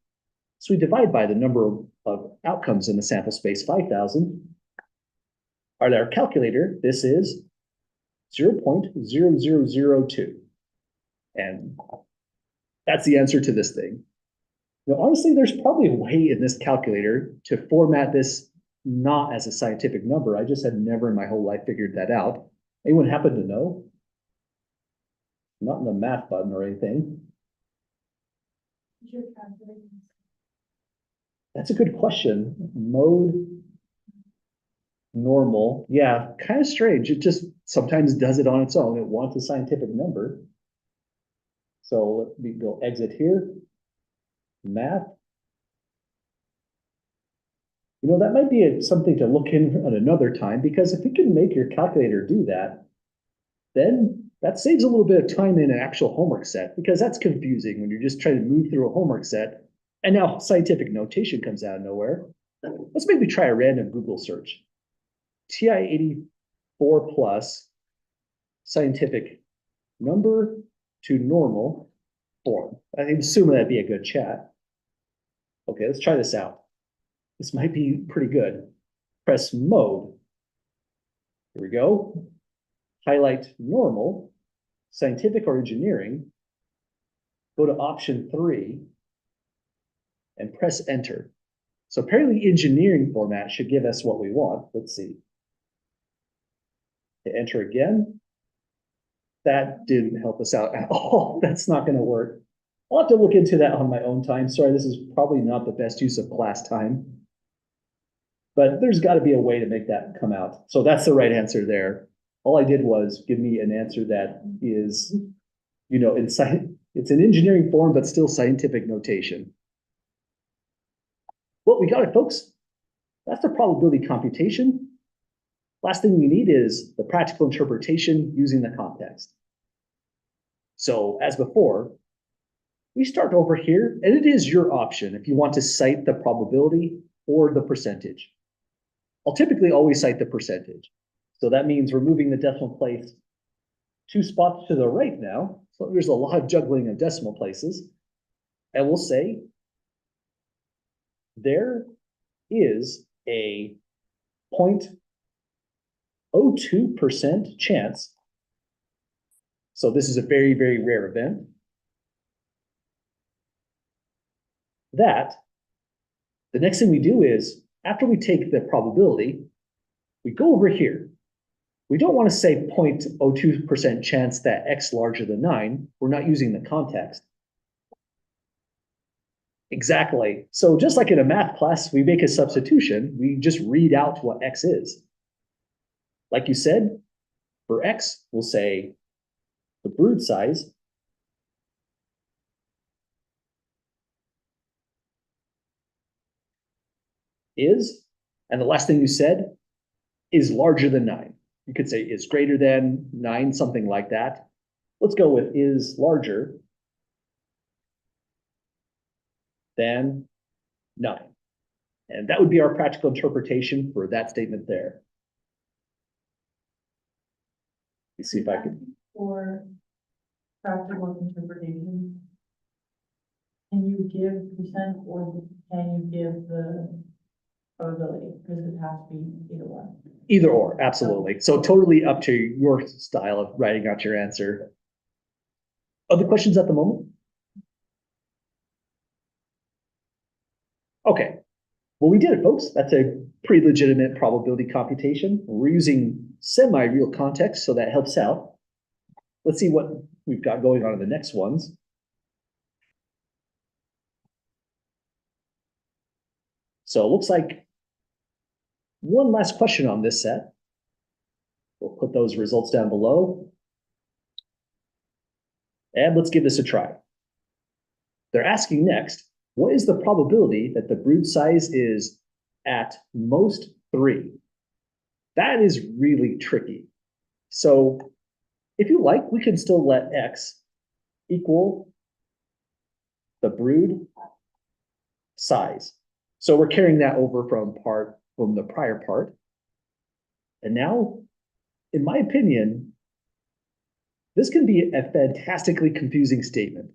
[SPEAKER 1] So we divide by the number of outcomes in the sample space, 5,000. At our calculator, this is 0.0002. And that's the answer to this thing. Now, honestly, there's probably a way in this calculator to format this not as a scientific number. I just had never in my whole life figured that out. Anyone happen to know? Not in the math button or anything. That's a good question. Mode, normal. Yeah, kind of strange. It just sometimes does it on its own. It wants a scientific number. So let me go exit here. Math. You know, that might be something to look in at another time, because if you can make your calculator do that, then that saves a little bit of time in an actual homework set, because that's confusing when you're just trying to move through a homework set and now scientific notation comes out of nowhere. Let's maybe try a random Google search. TI-84 plus scientific number to normal form. I'm assuming that'd be a good chat. Okay, let's try this out. This might be pretty good. Press mode. Here we go. Highlight normal, scientific or engineering. Go to option 3 and press enter. So apparently engineering format should give us what we want. Let's see. Hit enter again. That didn't help us out at all. That's not going to work. I'll have to look into that on my own time. Sorry, this is probably not the best use of class time. But there's got to be a way to make that come out. So that's the right answer there. All I did was give me an answer that is, it's an engineering form, but still scientific notation. Well, we got it, folks. That's the probability computation. Last thing we need is the practical interpretation using the context. So as before, we start over here, and it is your option if you want to cite the probability or the percentage. I'll typically always cite the percentage. So that means we're moving the decimal place 2 spots to the right now. So there's a lot of juggling of decimal places. And we'll say there is a 0.02% chance. So this is a very, very rare event. That the next thing we do is, after we take the probability, we go over here. We don't want to say 0.02% chance that X larger than 9. We're not using the context. Exactly. So just like in a math class, we make a substitution. We just read out what X is. Like you said, for X, we'll say the brood size is, and the last thing you said is larger than 9. You could say is greater than 9, something like that. Let's go with is larger than 9. And that would be our practical interpretation for that statement there. Let me see if I can.
[SPEAKER 2] For practical interpretation, can you give percent or can you give the probability? Because it has to be either one.
[SPEAKER 1] Either or, absolutely. So totally up to your style of writing out your answer. Other questions at the moment? Okay. Well, we did it, folks. That's a pretty legitimate probability computation. We're using semi-real context, so that helps out. Let's see what we've got going on in the next ones. So it looks like one last question on this set. We'll put those results down below. And let's give this a try. They're asking next, what is the probability that the brood size is at most 3? That is really tricky. So if you like, we can still let X equal the brood size. So we're carrying that over from the prior part. And now, in my opinion, this can be a fantastically confusing statement.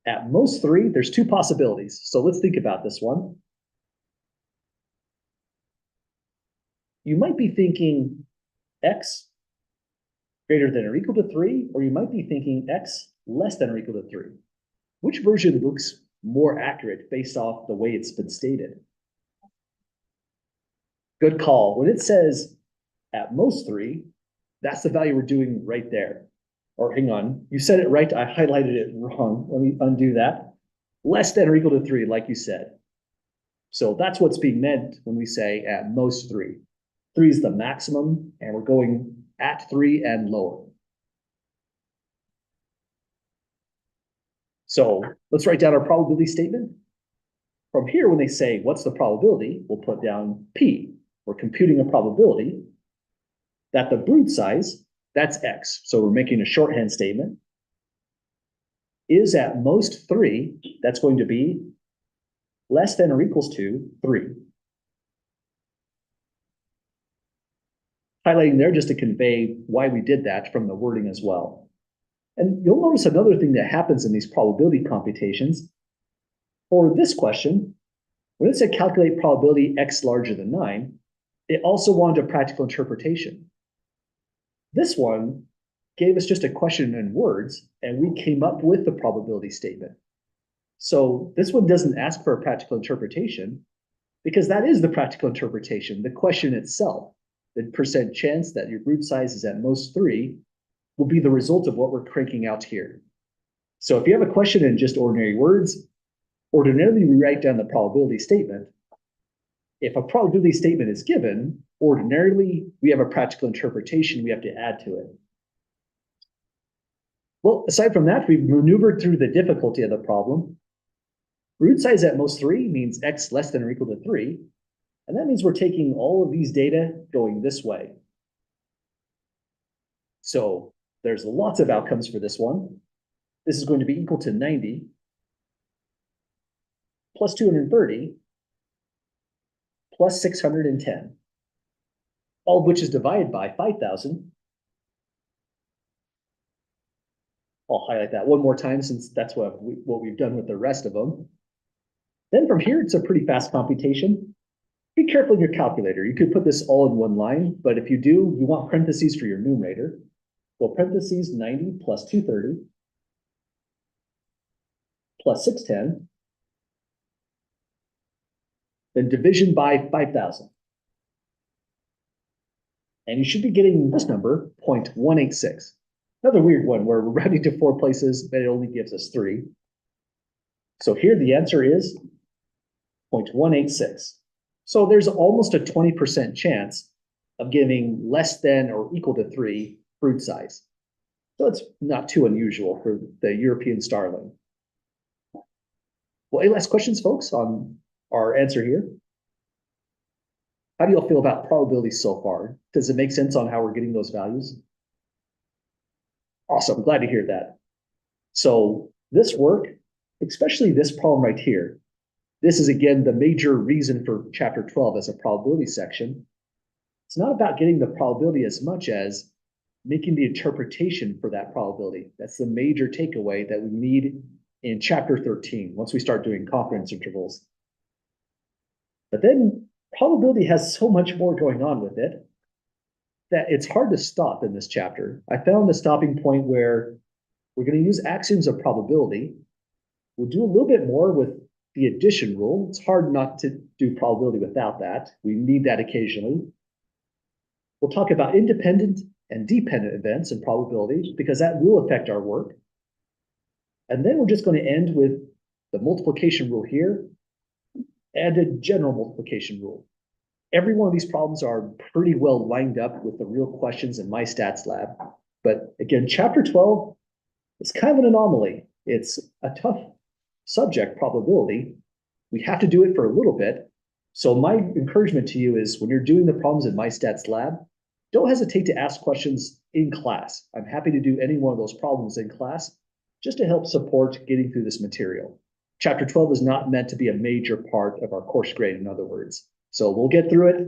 [SPEAKER 1] At most 3, there's 2 possibilities. So let's think about this one. You might be thinking X greater than or equal to 3, or you might be thinking X less than or equal to 3. Which version looks more accurate based off the way it's been stated? Good call. When it says at most 3, that's the value we're doing right there. Or hang on, you said it right, I highlighted it wrong. Let me undo that. Less than or equal to 3, like you said. So that's what's being meant when we say at most 3. 3 is the maximum, and we're going at 3 and lower. So let's write down our probability statement. From here, when they say, what's the probability? We'll put down P. We're computing a probability that the brood size, that's X. So we're making a shorthand statement, is at most 3. That's going to be less than or equals to 3. Highlighting there just to convey why we did that from the wording as well. And you'll notice another thing that happens in these probability computations. For this question, when it said calculate probability X larger than 9, it also wanted a practical interpretation. This one gave us just a question in words, and we came up with the probability statement. So this one doesn't ask for a practical interpretation, because that is the practical interpretation, the question itself. The percent chance that your group size is at most 3 will be the result of what we're cranking out here. So if you have a question in just ordinary words, ordinarily we write down the probability statement. If a probability statement is given, ordinarily we have a practical interpretation we have to add to it. Well, aside from that, we've maneuvered through the difficulty of the problem. Root size at most 3 means X less than or equal to 3. And that means we're taking all of these data going this way. So there's lots of outcomes for this one. This is going to be equal to 90 plus 230 plus 610, all of which is divided by 5,000. I'll highlight that one more time since that's what we've done with the rest of them. Then from here, it's a pretty fast computation. Be careful in your calculator. You could put this all in one line, but if you do, you want parentheses for your numerator. Go parentheses 90 plus 230 plus 610, then division by 5,000. And you should be getting this number, 0.186. Another weird one where we're rounding to 4 places, but it only gives us 3. So here the answer is 0.186. So there's almost a 20% chance of giving less than or equal to 3 fruit size. So it's not too unusual for the European starling. Well, any last questions, folks, on our answer here? How do you all feel about probability so far? Does it make sense on how we're getting those values? Awesome, glad to hear that. So this work, especially this problem right here, this is again the major reason for chapter 12 as a probability section. It's not about getting the probability as much as making the interpretation for that probability. That's the major takeaway that we need in chapter 13, once we start doing confidence intervals. But then probability has so much more going on with it that it's hard to stop in this chapter. I found a stopping point where we're going to use axioms of probability. We'll do a little bit more with the addition rule. It's hard not to do probability without that. We need that occasionally. We'll talk about independent and dependent events and probabilities because that will affect our work. And then we're just going to end with the multiplication rule here and a general multiplication rule. Every one of these problems are pretty well lined up with the real questions in my stats lab. But again, chapter 12 is kind of an anomaly. It's a tough subject, probability. We have to do it for a little bit. So my encouragement to you is when you're doing the problems in my stats lab, don't hesitate to ask questions in class. I'm happy to do any one of those problems in class just to help support getting through this material. Chapter 12 is not meant to be a major part of our course grade, in other words. So we'll get through it.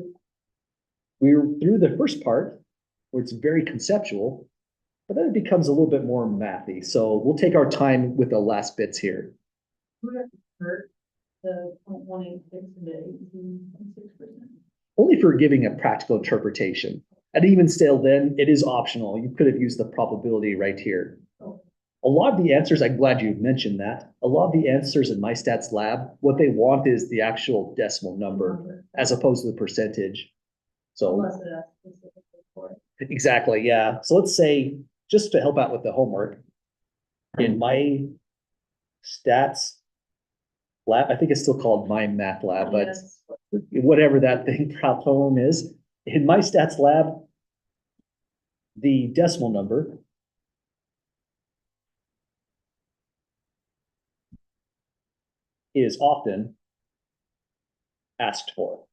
[SPEAKER 1] We're through the first part where it's very conceptual, but then it becomes a little bit more mathy. So we'll take our time with the last bits here.
[SPEAKER 2] Would it hurt the 0.186 to 18.6%?
[SPEAKER 1] Only for giving a practical interpretation. And even still then, it is optional. You could have used the probability right here.
[SPEAKER 2] Oh.
[SPEAKER 1] A lot of the answers, I'm glad you mentioned that. A lot of the answers in my stats lab, what they want is the actual decimal number as opposed to the percentage. So
[SPEAKER 2] Unless it asks specifically for it.
[SPEAKER 1] exactly, yeah. So let's say, just to help out with the homework, in my stats lab, I think it's still called my math lab, but
[SPEAKER 2] Yes.
[SPEAKER 1] whatever that thing problem is, in my stats lab, the decimal number is often asked for.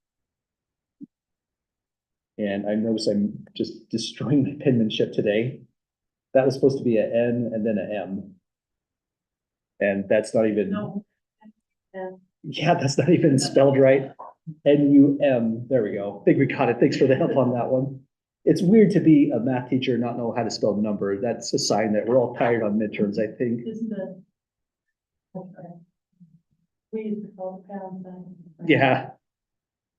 [SPEAKER 1] And I notice I'm just destroying my penmanship today. That was supposed to be an N and then an M. And that's not even,
[SPEAKER 2] No.
[SPEAKER 1] yeah, that's not even spelled right. N-U-M, there we go. I think we got it. Thanks for the help on that one. It's weird to be a math teacher and not know how to spell number. That's a sign that we're all tired on midterms, I think.
[SPEAKER 2] Isn't it? We used to call the pound sign.
[SPEAKER 1] Yeah.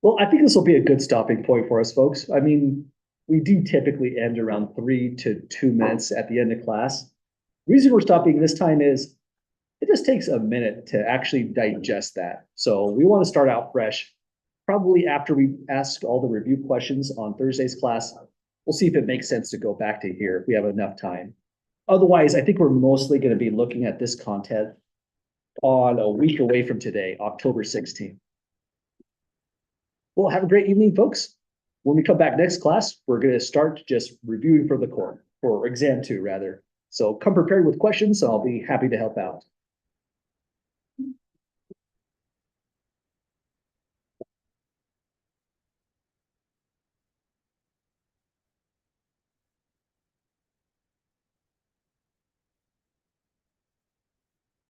[SPEAKER 1] Well, I think this will be a good stopping point for us, folks. I mean, we do typically end around 3 to 2 minutes at the end of class. Reason we're stopping this time is it just takes a minute to actually digest that. So we want to start out fresh. Probably after we ask all the review questions on Thursday's class, we'll see if it makes sense to go back to here if we have enough time. Otherwise, I think we're mostly going to be looking at this content on a week away from today, October 16th. Well, have a great evening, folks. When we come back next class, we're going to start just reviewing for the core, for exam 2 rather. So come prepared with questions, and I'll be happy to help out.